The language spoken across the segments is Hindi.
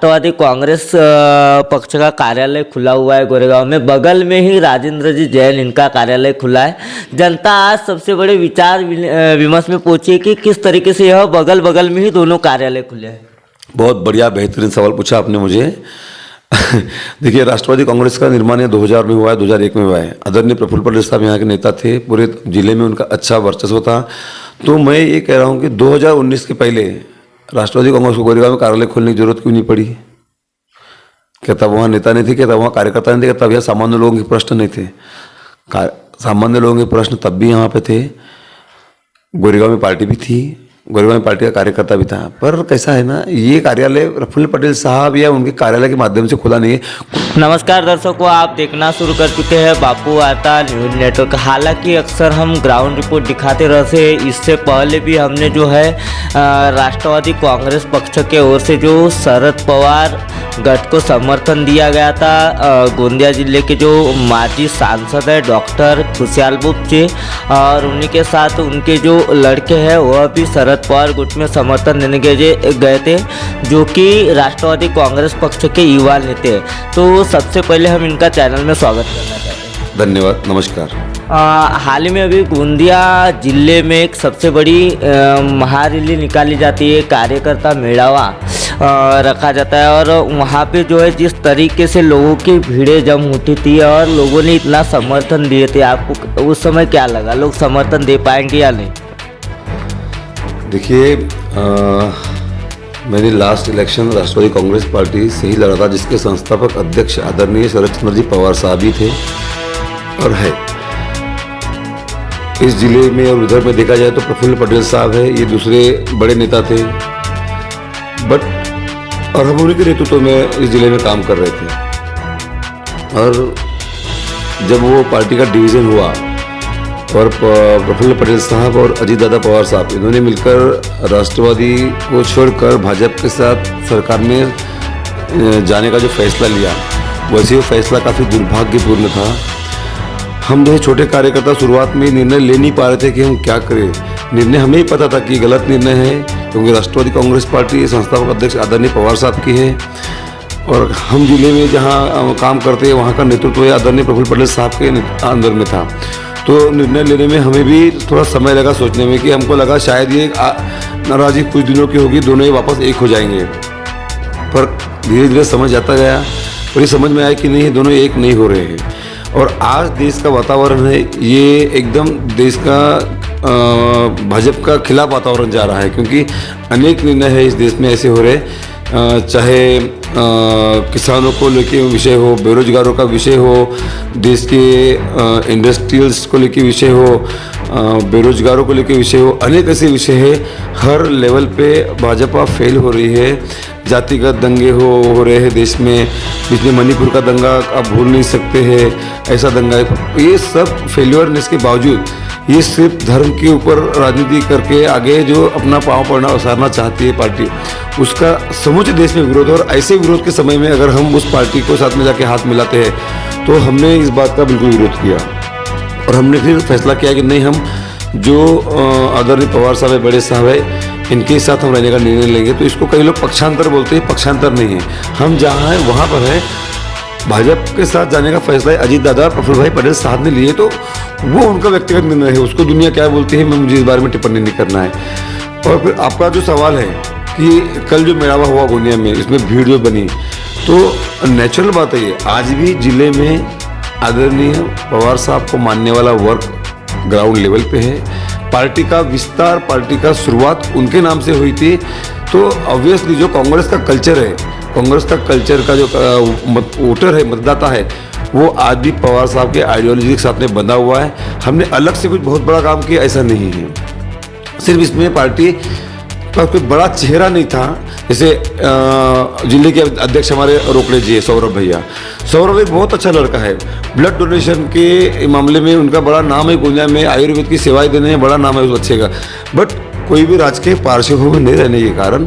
राष्ट्रवादी कांग्रेस पक्ष का कार्यालय खुला हुआ है गोरेगांव में। बगल में ही राजेंद्र जी जैन इनका कार्यालय खुला है। जनता आज सबसे बड़े विचार विमर्श में पहुंची है कि किस तरीके से यह बगल बगल में ही दोनों कार्यालय खुले हैं। बहुत बढ़िया बेहतरीन सवाल पूछा आपने मुझे। देखिए, राष्ट्रवादी कांग्रेस का निर्माण 2000 में हुआ है, 2001 में हुआ है। आदरणीय प्रफुल्ल पटेल साहब यहाँ के नेता थे, पूरे जिले में उनका अच्छा वर्चस्व था। तो मैं ये कह रहा हूँ कि 2019 के पहले राष्ट्रवादी कांग्रेस को गोरेगांव में कार्यालय खोलने की जरूरत क्यों नहीं पड़ी? क्या तब वहाँ नेता नहीं थे? क्या तब वहाँ कार्यकर्ता नहीं थे? क्या तब यह सामान्य लोगों के प्रश्न नहीं थे? सामान्य लोगों के प्रश्न तब भी यहाँ पे थे। गोरेगांव में पार्टी भी थी, गोरेगांव में पार्टी का कार्यकर्ता भी था। पर कैसा है ना, ये कार्यालय प्रफुल्ल पटेल साहब या उनके कार्यालय के माध्यम से खुला नहीं है। नमस्कार दर्शकों, आप देखना शुरू कर चुके हैं बापू वार्ता न्यूज नेटवर्क। हालांकि अक्सर हम ग्राउंड रिपोर्ट दिखाते रहते हैं। इससे पहले भी हमने जो है राष्ट्रवादी कांग्रेस पक्ष के ओर से जो शरद पवार गठ को समर्थन दिया गया था, गोंदिया जिले के जो माजी सांसद है डॉक्टर खुशहाल बुप्चे और उन्हीं के साथ उनके जो लड़के हैं वह भी शरद पवार गुट में समर्थन देने गए थे, जो कि राष्ट्रवादी कांग्रेस पक्ष के युवा नेता। तो सबसे पहले हम इनका चैनल में स्वागत करना चाहते हैं। धन्यवाद, नमस्कार। हाल ही में अभी गोंदिया जिले में एक सबसे बड़ी महारैली निकाली जाती है, कार्यकर्ता मेड़ावा रखा जाता है और वहाँ पे जो है जिस तरीके से लोगों की भीड़ें जम उठी थी और लोगों ने इतना समर्थन दिए थे, आपको उस समय क्या लगा? लोग समर्थन दे पाएंगे या नहीं? देखिए, मैंने लास्ट इलेक्शन राष्ट्रवादी कांग्रेस पार्टी से ही लड़ा था, जिसके संस्थापक अध्यक्ष आदरणीय शरद चंद्र जी पवार साहब ही थे और है। इस जिले में और उधर में देखा जाए तो प्रफुल्ल पटेल साहब है, ये दूसरे बड़े नेता थे। बट और हम उन्हीं के नेतृत्व में इस जिले में काम कर रहे थे। और जब वो पार्टी का डिवीज़न हुआ और प्रफुल्ल पटेल साहब और अजीत दादा पवार साहब इन्होंने मिलकर राष्ट्रवादी को छोड़कर भाजपा के साथ सरकार में जाने का जो फैसला लिया, वैसे वो फैसला काफ़ी दुर्भाग्यपूर्ण था। हम जो छोटे कार्यकर्ता शुरुआत में निर्णय ले नहीं पा रहे थे कि हम क्या करें। निर्णय हमें ही पता था कि गलत निर्णय है, क्योंकि राष्ट्रवादी कांग्रेस पार्टी संस्थापक अध्यक्ष आदरणीय पवार साहब की है और हम जिले में जहाँ काम करते हैं वहाँ का नेतृत्व आदरणीय प्रफुल्ल पटेल साहब के अंदर में था। तो निर्णय लेने में हमें भी थोड़ा समय लगा सोचने में, कि हमको लगा शायद ये नाराज़गी कुछ दिनों की होगी, दोनों ही वापस एक हो जाएंगे। पर धीरे धीरे समझ आता गया और ये समझ में आया कि नहीं, दोनों एक नहीं हो रहे हैं। और आज देश का वातावरण है, ये एकदम देश का भाजपा का खिलाफ वातावरण जा रहा है, क्योंकि अनेक निर्णय है इस देश में ऐसे हो रहे, चाहे किसानों को लेके विषय हो, बेरोजगारों का विषय हो, देश के इंडस्ट्रियल्स को लेके विषय हो, बेरोजगारों को लेके विषय हो, अनेक ऐसे विषय है। हर लेवल पे भाजपा फेल हो रही है। जातिगत दंगे हो रहे हैं देश में। इसमें मणिपुर का दंगा आप भूल नहीं सकते हैं, ऐसा दंगा है। ये सब फेल्योरनेस के बावजूद ये सिर्फ धर्म के ऊपर राजनीति करके आगे जो अपना पाँव पड़ना उसारना चाहती है पार्टी, उसका समूचे देश में विरोध। और ऐसे विरोध के समय में अगर हम उस पार्टी को साथ में जाके हाथ मिलाते हैं, तो हमने इस बात का बिल्कुल विरोध किया और हमने फिर फैसला किया कि नहीं, हम जो आदरणीय पवार साहब है, बड़े साहब है, इनके साथ हम रहने का निर्णय लेंगे। तो इसको कई लोग पक्षांतर बोलते हैं, पक्षांतर नहीं है। हम जहाँ हैं वहाँ पर है। भाजपा के साथ जाने का फैसला अजीत दादा और प्रफुल्ल भाई पटेल साहब ने लिए, तो वो उनका व्यक्तिगत निर्णय है। उसको दुनिया क्या बोलती है, मुझे इस बारे में टिप्पणी नहीं करना है। और फिर आपका जो सवाल है कि कल जो मेड़ावा हुआ गोंदिया में, इसमें भीड़ जो बनी, तो नेचुरल बात है ये। आज भी जिले में आदरणीय पवार साहब को मानने वाला वर्ग ग्राउंड लेवल पे है। पार्टी का विस्तार, पार्टी का शुरुआत उनके नाम से हुई थी। तो ऑब्वियसली जो कांग्रेस का कल्चर है, कांग्रेस का कल्चर का जो वोटर है, मतदाता है, वो आज भी पवार साहब के आइडियोलॉजी के साथ में बंधा हुआ है। हमने अलग से कुछ बहुत बड़ा काम किया ऐसा नहीं है। सिर्फ इसमें पार्टी का कोई बड़ा चेहरा नहीं था। जैसे जिले के अध्यक्ष हमारे रोकड़े जी है, सौरभ भैया। सौरभ एक बहुत अच्छा लड़का है। ब्लड डोनेशन के मामले में उनका बड़ा नाम है गोंदिया में, आयुर्वेद की सेवाएं देने में बड़ा नाम है उस बच्चे का। बट कोई भी राजकीय पार्श्वभूमि में नहीं रहने के कारण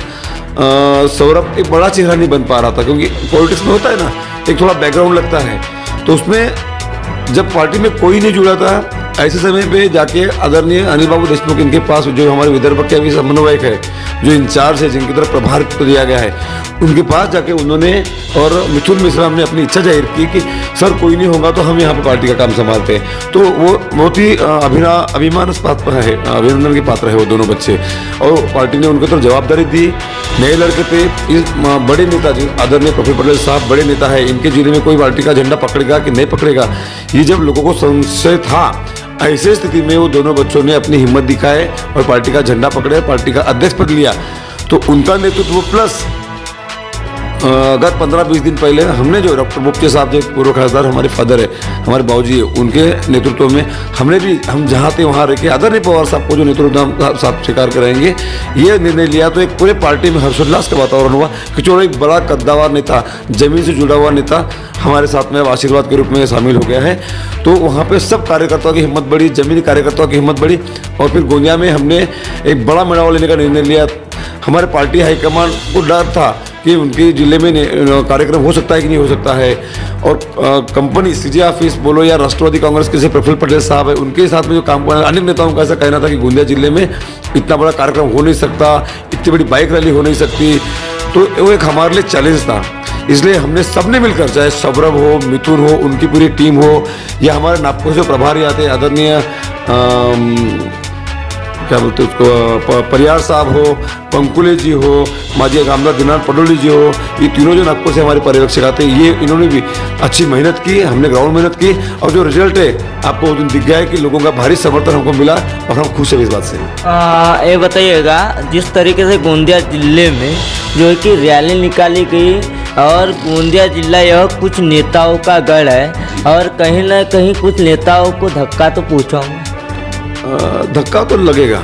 सौरभ एक बड़ा चेहरा नहीं बन पा रहा था, क्योंकि पॉलिटिक्स में होता है ना, एक थोड़ा बैकग्राउंड लगता है। तो उसमें जब पार्टी में कोई नहीं जुड़ा था, ऐसे समय पे जाके आदरणीय अनिल बाबू देशमुख इनके पास, जो हमारे विदर्भ के अभी समन्वयक है, जो इंचार्ज है, जिनकी तरफ प्रभार तो दिया गया है, उनके पास जाके उन्होंने और मिथुन मिश्रा ने अपनी इच्छा जाहिर की कि सर कोई नहीं होगा तो हम यहाँ पे पार्टी का काम संभालते हैं। तो वो बहुत ही अभिमानास्पद है, अभिनंदन के पात्र है वो दोनों बच्चे। और पार्टी ने उनको तो जवाबदारी दी, नए लड़के थे, इस बड़े नेता जी आदरणीय प्रफुल्ल पटेल साहब बड़े नेता है, इनके जिले में कोई पार्टी का झंडा पकड़ेगा कि नहीं पकड़ेगा, ये जब लोगों को संशय था, ऐसे स्थिति में वो दोनों बच्चों ने अपनी हिम्मत दिखाए और पार्टी का झंडा पकड़े, पार्टी का अध्यक्ष पद लिया। तो उनका नेतृत्व प्लस गत 15-20 दिन पहले हमने जो डॉक्टर मुफ्ती साहब जो पूर्व खासदार हमारे फादर है, हमारे बाबूजी है, उनके नेतृत्व में हमने भी हम जहाँ थे वहाँ रह के आदरणीय पवार साहब को जो नेतृत्व हम साहब स्वीकार कराएंगे, ये निर्णय लिया। तो एक पूरे पार्टी में हर्षोल्लास का वातावरण हुआ कि चलो एक बड़ा कद्दावर नेता, जमीन से जुड़ा हुआ नेता हमारे साथ में आशीर्वाद के रूप में शामिल हो गया है। तो वहाँ पे सब कार्यकर्ताओं की हिम्मत बढ़ी, जमीनी कार्यकर्ताओं की हिम्मत बढ़ी। और फिर गोंदिया में हमने एक बड़ा मेड़ावा लेने का निर्णय लिया। हमारे पार्टी हाईकमान को डर था कि उनके ज़िले में कार्यक्रम हो सकता है कि नहीं हो सकता है। और कंपनी सीजे ऑफिस बोलो या राष्ट्रवादी कांग्रेस के जैसे प्रफुल्ल पटेल साहब है, उनके साथ में जो काम कर अनेक नेताओं का ऐसा कहना था कि गोंदिया जिले में इतना बड़ा कार्यक्रम हो नहीं सकता, इतनी बड़ी बाइक रैली हो नहीं सकती। तो वो एक हमारे लिए चैलेंज था। इसलिए हमने सबने मिलकर, चाहे सौरभ हो, मिथुन हो, उनकी पूरी टीम हो, या हमारे नागपुर से प्रभारी आते आदरणीय क्या बोलते उसको परियार साहब हो, पंकुले जी हो, माजी कामदार दिनानाथ पटोली जी हो, ये तीनों जो नागपुर से हमारे पर्यवेक्षक आते हैं, ये इन्होंने भी अच्छी मेहनत की, हमने ग्राउंड मेहनत की। और जो रिजल्ट है आपको उस दिन दिख गया है कि लोगों का भारी समर्थन हमको मिला और हम खुश हैं इस बात से। ये बताइएगा, जिस तरीके से गोंदिया जिले में जो है कि रैली निकाली गई और गोंदिया जिला यह कुछ नेताओं का गढ़ है और कहीं ना कहीं कुछ नेताओं को धक्का तो पहुँचा होगा। धक्का तो लगेगा,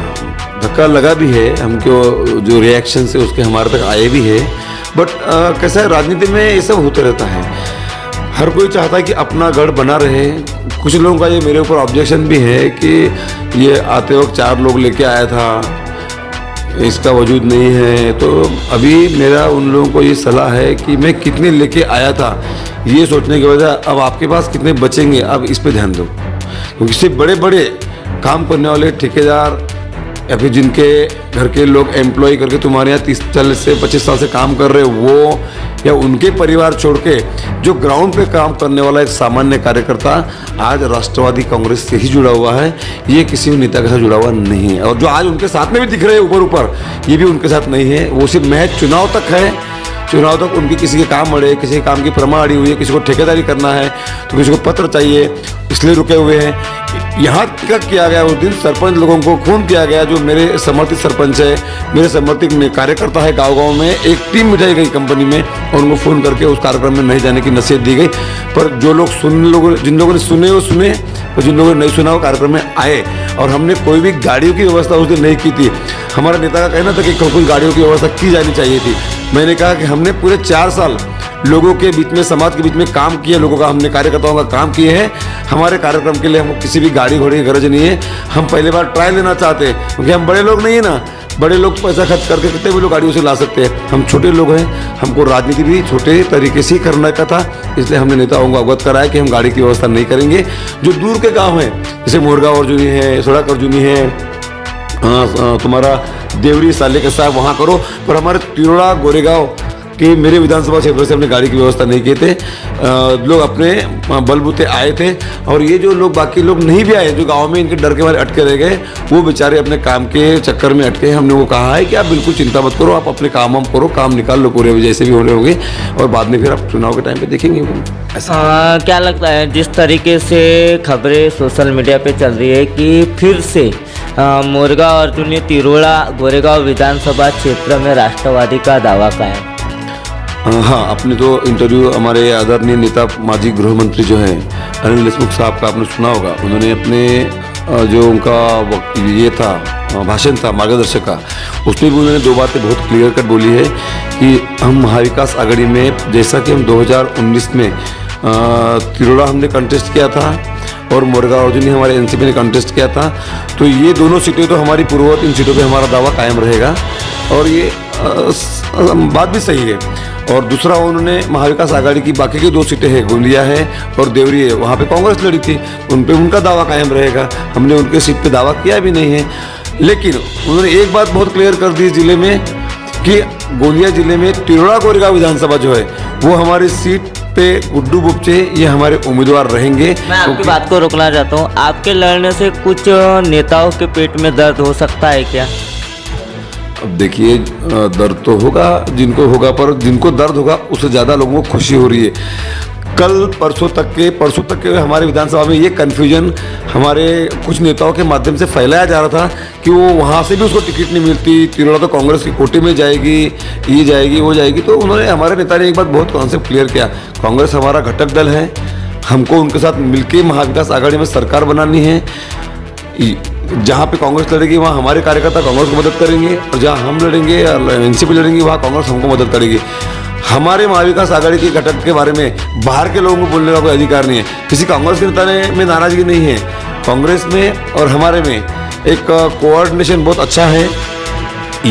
धक्का लगा भी है हमको, जो रिएक्शन से उसके हमारे तक आए भी है। बट कैसा है, राजनीति में ये सब होते रहता है। हर कोई चाहता है कि अपना गढ़ बना रहे। कुछ लोगों का ये मेरे ऊपर ऑब्जेक्शन भी है कि ये आते वक्त 4 लोग लेके आया था, इसका वजूद नहीं है। तो अभी मेरा उन लोगों को ये सलाह है कि मैं कितने लेके आया था ये सोचने के बजाय अब आपके पास कितने बचेंगे, अब इस पे ध्यान दो। क्योंकि सिर्फ बड़े बड़े काम करने वाले ठेकेदार या फिर जिनके घर के लोग एम्प्लॉय करके तुम्हारे यहाँ 30 से 25 साल से काम कर रहे हो, वो या उनके परिवार छोड़ के जो ग्राउंड पे काम करने वाला एक सामान्य कार्यकर्ता आज राष्ट्रवादी कांग्रेस से ही जुड़ा हुआ है, ये किसी भी नेता के साथ जुड़ा हुआ नहीं है। और जो आज उनके साथ में भी दिख रहे हैं ऊपर ऊपर, ये भी उनके साथ नहीं है। वो सिर्फ महज चुनाव तक है, चुनाव तक उनकी किसी के काम अड़े, किसी के काम की प्रमा अड़ी हुई है, किसी को ठेकेदारी करना है तो किसी को पत्र चाहिए, इसलिए रुके हुए हैं। यहाँ तक किया गया उस दिन सरपंच लोगों को फोन किया गया, जो मेरे समर्थित सरपंच है, मेरे समर्थित कार्यकर्ता है, गांव-गांव में एक टीम बिठाई गई कंपनी में और उनको फ़ोन करके उस कार्यक्रम में नहीं जाने की नसीहत दी गई। पर जो लोग जिन लोगों ने सुने वो सुने और जिन लोगों ने नहीं सुना वो कार्यक्रम में आए। और हमने कोई भी गाड़ियों की व्यवस्था उस दिन नहीं की थी। हमारा नेता का कहना था कि कुछ गाड़ियों की व्यवस्था की जानी चाहिए थी। मैंने कहा कि हमने पूरे 4 साल लोगों के बीच में, समाज के बीच में काम किया, लोगों का हमने कार्यकर्ताओं का काम किए हैं। हमारे कार्यक्रम के लिए हमको किसी भी गाड़ी घोड़े की गरज नहीं है। हम पहले बार ट्रायल लेना चाहते हैं क्योंकि हम बड़े लोग नहीं है ना, बड़े लोग पैसा खर्च करके कितने भी लोग गाड़ियों से ला सकते हैं, हम छोटे लोग हैं। हमको राजनीति भी छोटे तरीके से ही करने का था, इसलिए हमने नेताओं को अवगत कराया कि हम गाड़ी की व्यवस्था नहीं करेंगे। जो दूर के गाँव हैं जैसे मोरगांव अर्जुनी है, सड़क अर्जुनी है, तुम्हारा देवरी साले के साहब वहाँ करो, पर हमारे तिरोड़ा गोरेगांव कि मेरे विधानसभा क्षेत्र से हमने गाड़ी की व्यवस्था नहीं की थे। लोग अपने बलबूते आए थे और ये जो लोग बाकी लोग नहीं भी आए, जो गांव में इनके डर के मारे अटके रह गए, वो बेचारे अपने काम के चक्कर में अटके। हमने वो कहा है कि आप बिल्कुल चिंता मत करो, आप अपने काम हम करो, काम निकाल लो पूरे जैसे भी होने होंगे और बाद में फिर आप चुनाव के टाइम पे देखेंगे। ऐसा क्या लगता है, जिस तरीके से खबरें सोशल मीडिया पे चल रही है कि फिर से मोरगांव अर्जुनी तिरोड़ा गोरेगांव विधानसभा क्षेत्र में राष्ट्रवादी का दावा कायम? हाँ, आपने तो इंटरव्यू हमारे आदरणीय नेता माजी गृह मंत्री जो है अनिल देशमुख साहब का आपने सुना होगा। उन्होंने अपने जो उनका ये था भाषण था मार्गदर्शक का, उसमें भी उन्होंने 2 बातें बहुत क्लियर कट बोली है कि हम महाविकास आघाड़ी में, जैसा कि हम 2019 में तिरोड़ा हमने कंटेस्ट किया था और मोरगांव अर्जुनी हमारे एनसीपी ने कंटेस्ट किया था, तो ये दोनों सीटें तो हमारी पूर्ववत, इन सीटों पे हमारा दावा कायम रहेगा और ये बात भी सही है। और दूसरा, उन्होंने महाविकास आघाड़ी की बाकी की 2 सीटें हैं, गोंदिया है और देवरी है, वहाँ पे कांग्रेस लड़ी थी, उन पे उनका दावा कायम रहेगा। हमने उनके सीट पे दावा किया भी नहीं है। लेकिन उन्होंने एक बात बहुत क्लियर कर दी जिले में कि गोंदिया जिले में तिरोड़ा कोरेगांव विधानसभा जो है वो हमारी सीट पे गुड्डू बुपचे ये हमारे उम्मीदवार रहेंगे। मैं आपकी बात को रोकना चाहता हूँ, आपके लड़ने से कुछ नेताओं के पेट में दर्द हो सकता है क्या? अब देखिए, दर्द तो होगा जिनको होगा, पर जिनको दर्द होगा उससे ज़्यादा लोगों को खुशी हो रही है। कल परसों तक के हमारे विधानसभा में ये कन्फ्यूजन हमारे कुछ नेताओं के माध्यम से फैलाया जा रहा था कि वो वहाँ से भी उसको टिकट नहीं मिलती, तिरोड़ा तो कांग्रेस की कोटे में जाएगी, ये जाएगी वो जाएगी। तो उन्होंने, हमारे नेता ने एक बात बहुत कॉन्सेप्ट क्लियर किया, कांग्रेस हमारा घटक दल है, हमको उनके साथ मिलकर महाविकास आघाड़ी में सरकार बनानी है। जहाँ पे कांग्रेस लड़ेगी वहाँ हमारे कार्यकर्ता कांग्रेस को मदद करेंगे, और जहाँ हम लड़ेंगे एनसीपी लड़ेंगे वहाँ कांग्रेस हमको मदद करेगी। हमारे महाविकास आघाड़ी के घटक के बारे में बाहर के लोगों को बोलने का कोई अधिकार नहीं है। किसी कांग्रेस के नेता में नाराजगी नहीं है। कांग्रेस में और हमारे में एक कोऑर्डिनेशन बहुत अच्छा है।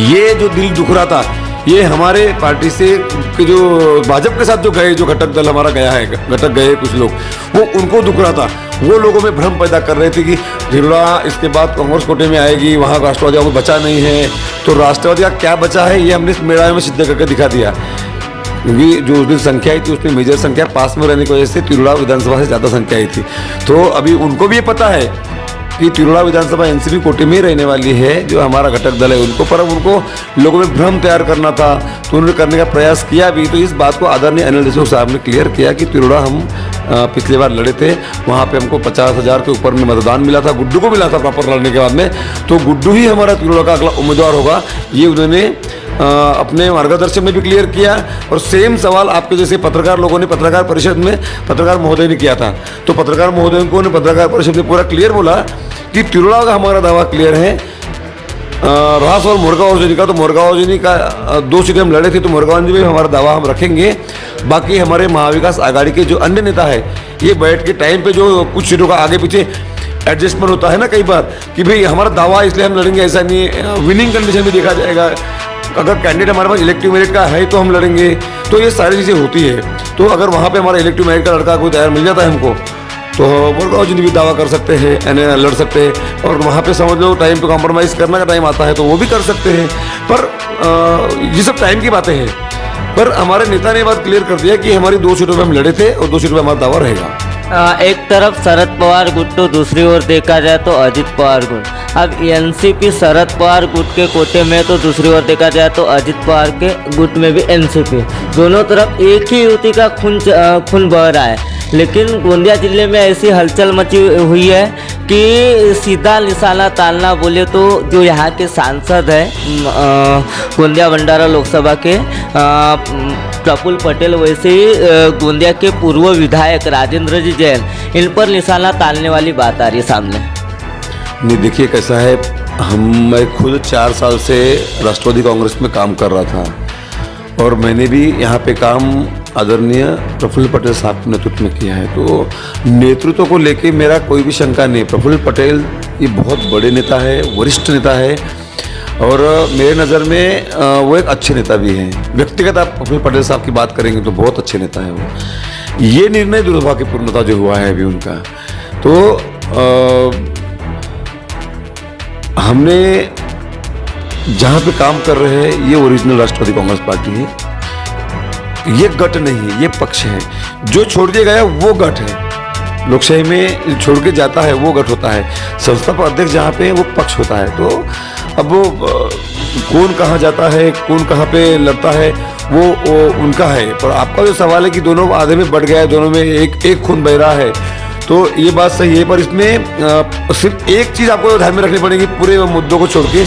ये जो दिल दुख रहा था, ये हमारे पार्टी से जो भाजपा के साथ जो गए, जो घटक दल हमारा गया है, घटक गए कुछ लोग, वो उनको दुख रहा था। वो लोगों में भ्रम पैदा कर रहे थे कि तिरोड़ा इसके बाद कांग्रेस कोटे में आएगी, वहाँ राष्ट्रवादियों को बचा नहीं है। तो राष्ट्रवादी का क्या बचा है ये हमने इस मेला में सिद्ध करके दिखा दिया, क्योंकि जो उस दिन संख्या आई थी उसमें मेजर संख्या पास में रहने की वजह से तिरोड़ा विधानसभा से ज़्यादा संख्या आई थी। तो अभी उनको भी ये पता है कि तिरोड़ा विधानसभा एनसीपी कोटे में रहने वाली है, जो हमारा घटक दल है उनको, पर अब उनको लोगों में भ्रम तैयार करना था तो उन्होंने करने का प्रयास किया भी। तो इस बात को आदरणीय अनिल देशमुख साहब ने क्लियर किया कि तिरोड़ा हम पिछली बार लड़े थे, वहाँ पे हमको 50,000 के ऊपर में मतदान मिला था, गुड्डू को मिला था प्रॉपर लड़ने के बाद में, तो गुड्डू ही हमारा तिरोड़ा का अगला उम्मीदवार होगा, ये उन्होंने अपने मार्गदर्शन में भी क्लियर किया। और सेम सवाल आपके जैसे पत्रकार लोगों ने पत्रकार परिषद में पत्रकार महोदय ने किया था, तो पत्रकार महोदय को ने पत्रकार परिषद में पूरा क्लियर बोला कि तिरोड़ा का हमारा दावा क्लियर है। रास और मुरगांव का, तो मुरगांव का 2 सीटें हम लड़े थे, तो मुरगांव में हमारा दावा हम रखेंगे। बाकी हमारे महाविकास आघाड़ी के जो अन्य नेता है, ये बैठ के टाइम पे जो कुछ सीटों का आगे पीछे एडजस्टमेंट होता है ना कई बार, कि भाई हमारा दावा इसलिए हम लड़ेंगे, ऐसा नहीं है। विनिंग कंडीशन भी देखा जाएगा, अगर कैंडिडेट हमारे पास इलेक्टिव मेरिट का है तो हम लड़ेंगे, तो ये सारी चीज़ें होती है। तो अगर वहाँ पे हमारा इलेक्टिव मेरिट का लड़का कोई तैयार मिल जाता है हमको, तो मुरगांव जी भी दावा कर सकते हैं, लड़ सकते हैं। और वहाँ पे समझ लो टाइम पे कॉम्प्रोमाइज़ करने का टाइम आता है तो वो भी कर सकते हैं। पर ये सब टाइम की बातें हैं। पर हमारे नेता ने बात क्लियर कर दिया कि हमारी 2 सीटों पर हम लड़े थे और 2 सीटों पर हमारा दावा रहेगा। एक तरफ शरद पवार गुट तो दूसरी ओर देखा जाए तो अजित पवार गुट। अब एनसीपी शरद पवार गुट के कोटे में, तो दूसरी ओर देखा जाए तो अजित पवार के गुट में भी एनसीपी। दोनों तरफ एक ही युवती का खून बह रहा है। लेकिन गोंदिया जिले में ऐसी हलचल मची हुई है कि सीधा निशाना तालना बोले तो जो यहाँ के सांसद है गोंदिया भंडारा लोकसभा के प्रफुल्ल पटेल, वैसे ही गोंदिया के पूर्व विधायक राजेंद्र जी जैन, इन पर निशाना तालने वाली बात आ रही है सामने। नहीं, देखिए कैसा है, मैं खुद 4 साल से राष्ट्रवादी कांग्रेस में काम कर रहा था और मैंने भी यहाँ पे काम आदरणीय प्रफुल्ल पटेल साहब के नेतृत्व में किया है। तो नेतृत्व को लेके मेरा कोई भी शंका नहीं। प्रफुल्ल पटेल ये बहुत बड़े नेता है, वरिष्ठ नेता है, और मेरे नज़र में वो एक अच्छे नेता भी हैं। व्यक्तिगत आप प्रफुल्ल पटेल साहब की बात करेंगे तो बहुत अच्छे नेता है वो। ये निर्णय दुर्भाग्यपूर्णता जो हुआ है अभी उनका, तो हमने जहाँ पे काम कर रहे हैं ये ओरिजिनल राष्ट्रवादी कांग्रेस पार्टी है। ये गठ नहीं है, ये पक्ष है। जो छोड़ दिया गया वो गठ है। लोकशाही में छोड़ के जाता है वो गठ होता है। संस्था पर अध्यक्ष जहाँ पे है वो पक्ष होता है। तो अब वो कौन कहाँ जाता है, कौन कहाँ पे लड़ता है, वो उनका है। पर आपका जो सवाल है कि दोनों आधे में बढ़ गया है, दोनों में एक खून बह रहा है, तो ये बात सही है। पर इसमें सिर्फ एक चीज़ आपको ध्यान में रखनी पड़ेगी, पूरे मुद्दों को छोड़ के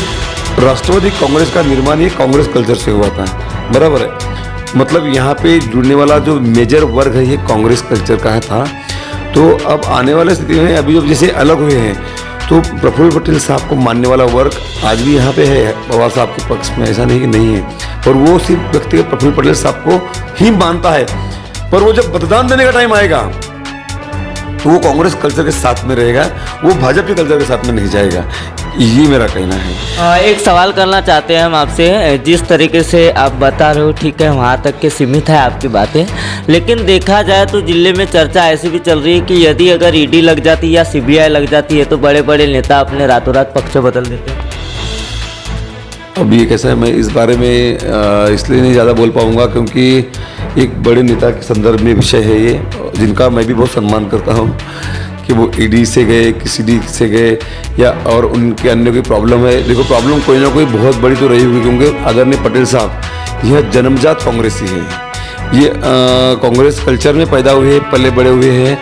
राष्ट्रवादी कांग्रेस का निर्माण ये कांग्रेस कल्चर से हुआ था, बराबर है। मतलब यहाँ पे जुड़ने वाला जो मेजर वर्ग है ये कांग्रेस कल्चर का था। तो अब आने वाले स्थिति में अभी जब जैसे अलग हुए हैं, तो प्रफुल्ल पटेल साहब को मानने वाला वर्ग आज भी यहाँ पे है पवार साहब के पक्ष में, ऐसा नहीं कि नहीं है। और वो सिर्फ व्यक्तिगत प्रफुल्ल पटेल साहब को ही मानता है। पर वो जब मतदान देने का टाइम आएगा तो वो कांग्रेस कल्चर के साथ में रहेगा, वो भाजपा के कल्चर के साथ में नहीं जाएगा। ये मेरा कहना है। एक सवाल करना चाहते हैं हम आपसे। जिस तरीके से आप बता रहे हो ठीक है, वहाँ तक के सीमित है आपकी बातें, लेकिन देखा जाए तो जिले में चर्चा ऐसी भी चल रही है कि यदि अगर ईडी लग जाती या सीबीआई लग जाती है तो बड़े बड़े नेता अपने रातों रात पक्ष बदल देते हैं। अब ये कैसा है, मैं इस बारे में इसलिए नहीं ज़्यादा बोल पाऊँगा क्योंकि एक बड़े नेता के संदर्भ में विषय है ये, जिनका मैं भी बहुत सम्मान करता हूँ कि वो ईडी से गए, किसी डी से गए या और उनके अन्य कोई प्रॉब्लम है। देखो प्रॉब्लम कोई ना कोई बहुत बड़ी तो रही होगी क्योंकि आदरणीय पटेल साहब यह जन्मजात कांग्रेसी हैं। ये कांग्रेस कल्चर में पैदा हुए, पले बड़े हुए हैं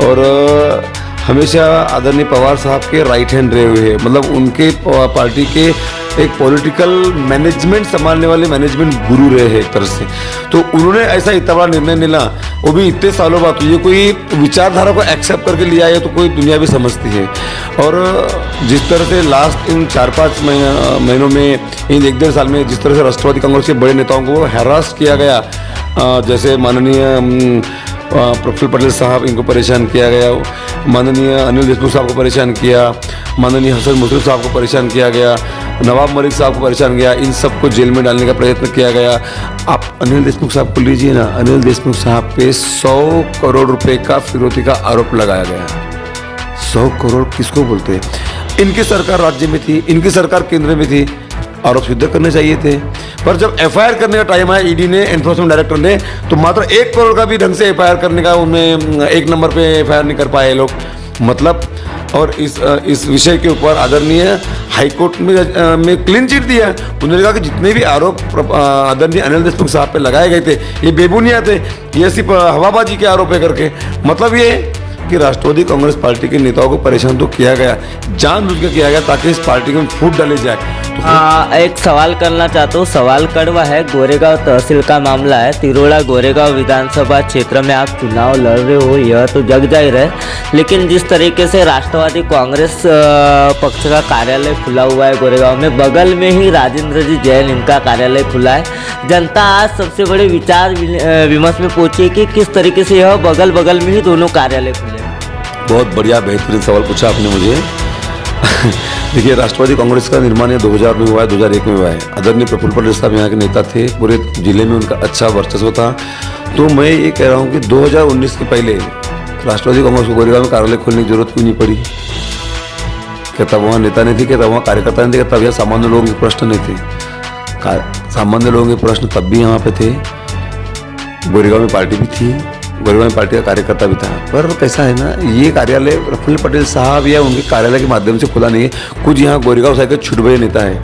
और हमेशा आदरणीय पवार साहब के राइट हैंड रहे हुए हैं। मतलब उनके पार्टी के एक पॉलिटिकल मैनेजमेंट संभालने वाले मैनेजमेंट गुरु रहे हैं एक तरह से। तो उन्होंने ऐसा इतना बड़ा निर्णय लिया, वो भी इतने सालों बाद। ये कोई विचारधारा को एक्सेप्ट करके लिया है तो कोई दुनिया भी समझती है। और जिस तरह से लास्ट इन 4-5 महीनों में, इन 1-1.5 साल में जिस तरह से राष्ट्रवादी कांग्रेस के बड़े नेताओं को हैरास किया गया, जैसे माननीय प्रफुल्ल पटेल साहब, इनको परेशान किया गया, माननीय अनिल देशमुख साहब को परेशान किया, माननीय हसन मुश्रीफ साहब को परेशान किया गया, नवाब मलिक साहब को परेशान किया, इन सबको जेल में डालने का प्रयत्न किया गया। आप अनिल देशमुख साहब को लीजिए ना, अनिल देशमुख साहब पे 100 करोड़ रुपए का फिरौती का आरोप लगाया गया। 100 करोड़ किसको बोलते हैं? इनकी सरकार राज्य में थी, इनकी सरकार केंद्र में थी, आरोप सिद्ध करने चाहिए थे। पर जब एफआईआर करने का टाइम आया, ईडी ने, एनफोर्समेंट डायरेक्टर ने, तो मात्र 1 करोड़ का भी ढंग से एफआईआर करने का उनमें 1 नंबर पे एफआईआर नहीं कर पाए लोग। मतलब और इस विषय के ऊपर आदरणीय हाईकोर्ट में क्लीन चिट दिया। उन्होंने कहा कि जितने भी आरोप आदरणीय अनिल देशमुख साहब पे लगाए गए थे ये बेबुनियाद थे, ये सिर्फ हवाबाजी के आरोप है करके। मतलब ये कि राष्ट्रवादी कांग्रेस पार्टी के नेताओं को परेशान तो किया गया, जानबूझ के किया गया ताकि इस पार्टी में फूट डाली जाए। एक सवाल करना चाहता हूँ, सवाल कड़वा है। गोरेगांव तहसील का मामला है। तिरोड़ा गोरेगांव विधानसभा क्षेत्र में आप चुनाव लड़ रहे हो, यह तो जग जाहिर है, लेकिन जिस तरीके से राष्ट्रवादी कांग्रेस पक्ष का कार्यालय खुला हुआ है गोरेगांव में, बगल में ही राजेंद्र जी जैन इनका कार्यालय खुला है। जनता आज सबसे बड़े विचार विमर्श में पहुंची कि किस तरीके से यह बगल में ही दोनों कार्यालय खुले। बहुत बढ़िया, बेहतरीन सवाल पूछा आपने मुझे। देखिए, राष्ट्रवादी कांग्रेस का निर्माण 2000 में हुआ है, 2001 में हुआ है। आदरणीय प्रफुल्ल पटेल साहब यहाँ के नेता थे, पूरे जिले में उनका अच्छा वर्चस्व था। तो मैं ये कह रहा हूँ कि 2019 के पहले राष्ट्रवादी कांग्रेस को गोरेगांव में कार्यालय खोलने की जरूरत क्यों नहीं पड़ी? क्या तब वहाँ नेता नहीं थे, क्या तब वहाँ कार्यकर्ता नहीं थे, क्या तब यहाँ सामान्य लोगों के प्रश्न नहीं थे? सामान्य लोगों के प्रश्न तब भी यहाँ पे थे। गोरेगांव में पार्टी भी थी, गोरेगांव में पार्टी का कार्यकर्ता भी था। पर कैसा है ना, ये कार्यालय प्रफुल्ल पटेल साहब या उनके कार्यालय के माध्यम से खुला नहीं है। कुछ यहाँ गोरेगांव साइड के छुटभये नेता है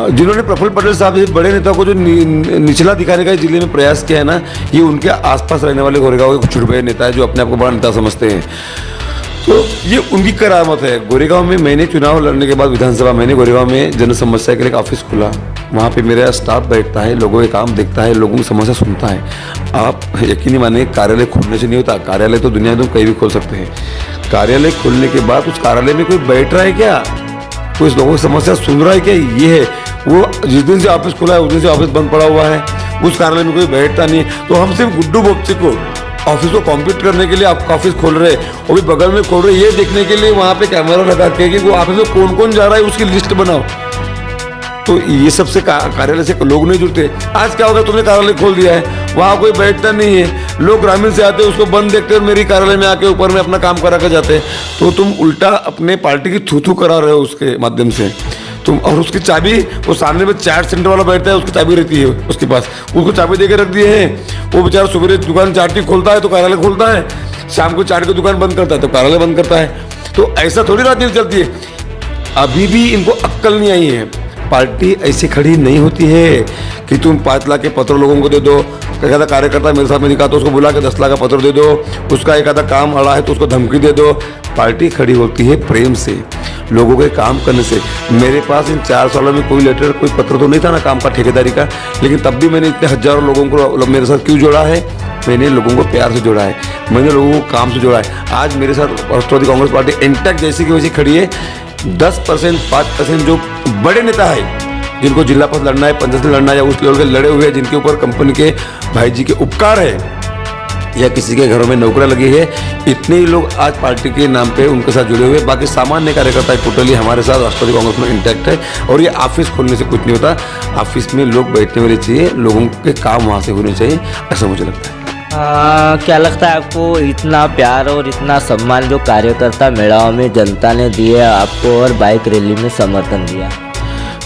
जिन्होंने प्रफुल्ल पटेल साहब जैसे बड़े नेता को जो निचला दिखाने का जिले में प्रयास किया है ना, ये उनके आसपास रहने वाले गोरेगांव के छुटभये नेता है जो अपने आप को बड़ा नेता समझते हैं। तो ये उनकी करामत है। गोरेगांव में मैंने चुनाव लड़ने के बाद विधानसभा, मैंने गोरेगांव में जन समस्या के लिए एक ऑफिस खोला। वहाँ पे मेरा स्टाफ बैठता है, लोगों के काम देखता है, लोगों की समस्या सुनता है। आप यकीन मानिए, कार्यालय खोलने से नहीं होता। कार्यालय तो दुनिया में कहीं भी खोल सकते हैं। कार्यालय खोलने के बाद उस कार्यालय में कोई बैठ रहा है क्या, कोई लोगों की समस्या सुन रहा है क्या, ये है। वो जिस दिन से ऑफिस खुला है उस दिन से ऑफिस बंद पड़ा हुआ है, उस कार्यालय में कोई बैठता नहीं है। तो हम सिर्फ गुड्डू बोक्सी को ऑफिस को कॉम्पीट करने के लिए आप ऑफिस खोल रहे हैं, वो भी बगल में खोल रहे हैं, ये देखने के लिए वहाँ पे कैमरा लगा के कि वो ऑफिस में कौन कौन जा रहा है उसकी लिस्ट बनाओ। तो ये सबसे कार्यालय से लोग नहीं जुड़ते। आज क्या होगा, तुमने कार्यालय खोल दिया है, वहाँ कोई बैठता नहीं है, लोग ग्रामीण से आते हैं, उसको बंद देखते हैं और मेरी कार्यालय में आके ऊपर में अपना काम करा कर जाते हैं। तो तुम उल्टा अपने पार्टी की थू करा रहे हो उसके माध्यम से तुम। और उसकी चाबी, वो सामने में चैट सेंटर वाला बैठता है, उसकी चाबी रहती है उसके पास, उसको चाबी दे के रख दिए हैं। वो बेचारा सुबह दुकान चाट की खोलता है तो कार्यालय खोलता है, शाम को चाट की दुकान बंद करता है तो कार्यालय बंद करता है। तो ऐसा थोड़ी राजनीति चलती है। अभी भी इनको अक्ल नहीं आई है। पार्टी ऐसी खड़ी नहीं होती है कि तुम 5 लाख के पत्र लोगों को दे दो, एक आधा कार्यकर्ता मेरे साथ में दिखा तो उसको बुला के 10 लाख का पत्र दे दो, उसका एक आधा काम अड़ा है तो उसको धमकी दे दो। पार्टी खड़ी होती है प्रेम से, लोगों के काम करने से। मेरे पास इन 4 सालों में कोई लेटर, कोई पत्र तो नहीं था ना काम का, ठेकेदारी का, लेकिन तब भी मैंने इतने हजारों लोगों को मेरे साथ क्यों जोड़ा है? मैंने लोगों को प्यार से जोड़ा है, मैंने लोगों को काम से जोड़ा है। आज मेरे साथ राष्ट्रवादी कांग्रेस पार्टी इंटैक्ट जैसी की वैसी खड़ी है। 10%, 5% जो बड़े नेता है, जिनको जिला पद लड़ना है, पंचायत लड़ना है, या उस लेवल के लड़े हुए हैं, जिनके ऊपर कंपनी के भाई जी के उपकार है या किसी के घरों में नौकरी लगी है, इतने ही लोग आज पार्टी के नाम पे उनके साथ जुड़े हुए। बाकी सामान्य कार्यकर्ता टोटली हमारे साथ राष्ट्रवादी कांग्रेस में इंटैक्ट है। और ये ऑफिस खोलने से कुछ नहीं होता, ऑफिस में लोग बैठने वाले चाहिए, लोगों के काम वहाँ से होने चाहिए, ऐसा मुझे लगता है। क्या लगता है आपको, इतना प्यार और इतना सम्मान जो कार्यकर्ता मेड़ाओं में जनता ने दिया आपको और बाइक रैली में समर्थन दिया?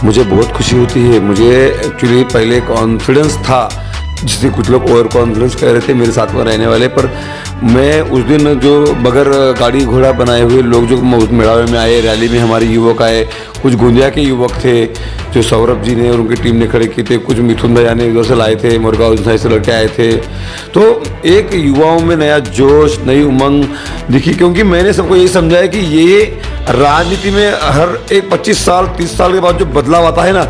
मुझे बहुत खुशी होती है। मुझे एक्चुअली पहले कॉन्फिडेंस था, जिसे कुछ लोग ओवर कॉन्फिडेंस कह रहे थे मेरे साथ में रहने वाले, पर मैं उस दिन जो बगैर गाड़ी घोड़ा बनाए हुए लोग जो मेड़ावे में आए, रैली में हमारे युवक आए, कुछ गोंदिया के युवक थे जो सौरभ जी ने और उनकी टीम ने खड़े किए थे, कुछ मिथुन भैया ने उधर से लाए थे, मुरगांव से लड़के आए थे, तो एक युवाओं में नया जोश, नई उमंग दिखी। क्योंकि मैंने सबको यही समझाया कि ये राजनीति में हर एक 25 साल 30 साल के बाद जो बदलाव आता है ना,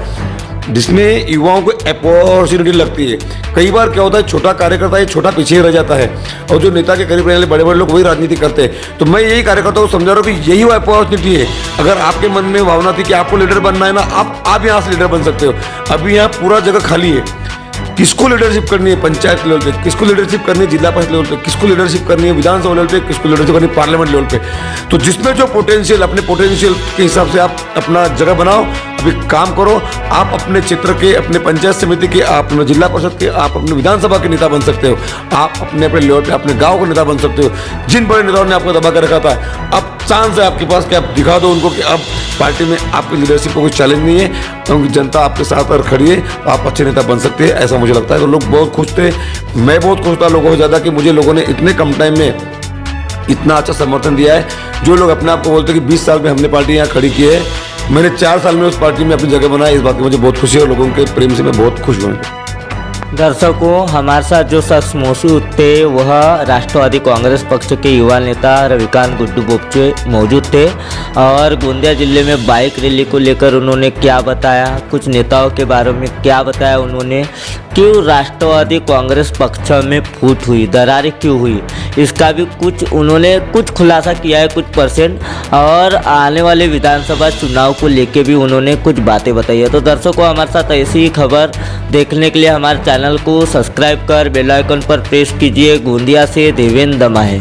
जिसमें युवाओं को अपॉर्चुनिटी लगती है। कई बार क्या होता है, छोटा कार्यकर्ता ये छोटा पीछे रह जाता है और जो नेता के करीब रहने वाले बड़े बड़े लोग वही राजनीति करते हैं। तो मैं यही कार्यकर्ताओं को समझा रहा हूँ कि यही वो अपॉर्चुनिटी है। अगर आपके मन में भावना थी कि आपको लीडर बनना है ना, आप यहाँ से लीडर बन सकते हो। अभी यहाँ पूरा जगह खाली है। किसको लीडरशिप करनी है पंचायत लेवल पे, किसको लीडरशिप करनी है जिला परिषद लेवल पे, किसको लीडरशिप करनी है विधानसभा लेवल पे, किसको लीडरशिप करनी है पार्लियामेंट लेवल पे। तो जिसमें जो पोटेंशियल, अपने पोटेंशियल के हिसाब से आप अपना जगह बनाओ, अभी काम करो। आप अपने क्षेत्र के, अपने पंचायत समिति के, आप अपने जिला परिषद के, आप अपने विधानसभा के नेता बन सकते हो। आप अपने अपने लेवल पे अपने गाँव का नेता बन सकते हो। जिन बड़े नेताओं ने आपको दबा कर रखा था, अब चांस है आपके पास कि आप दिखा दो उनको कि अब पार्टी में आपकी लीडरशिप को कोई चैलेंज नहीं है, क्योंकि जनता आपके साथ अगर खड़ी है तो आप अच्छे नेता बन सकते हैं, ऐसा मुझे लगता है। तो लोग बहुत खुश थे, मैं बहुत खुश था लोगों से ज़्यादा कि मुझे लोगों ने इतने कम टाइम में इतना अच्छा समर्थन दिया है। जो लोग अपने आप को बोलते हैं कि 20 साल में हमने पार्टी यहाँ खड़ी की है, मैंने 4 साल में उस पार्टी में अपनी जगह बनाई। इस बात की मुझे बहुत खुशी है और लोगों के प्रेम से मैं बहुत खुश हूँ। दर्शकों, हमारे साथ जो शख्स मौजूद थे वह राष्ट्रवादी कांग्रेस पक्ष के युवा नेता रविकांत गुड्डू बोपचे मौजूद थे और गोंदिया जिले में बाइक रैली को लेकर उन्होंने क्या बताया, कुछ नेताओं के बारे में क्या बताया उन्होंने, क्यों राष्ट्रवादी कांग्रेस पक्ष में फूट हुई, दरारें क्यों हुई, इसका भी उन्होंने कुछ खुलासा किया है, कुछ परसेंट, और आने वाले विधानसभा चुनाव को लेके भी उन्होंने कुछ बातें बताई है। तो दर्शकों, हमारे साथ ऐसी ही खबर देखने के लिए हमारे चैनल को सब्सक्राइब कर बेल आइकन पर प्रेस कीजिए। गोंदिया से देवेंद्र दमाहे।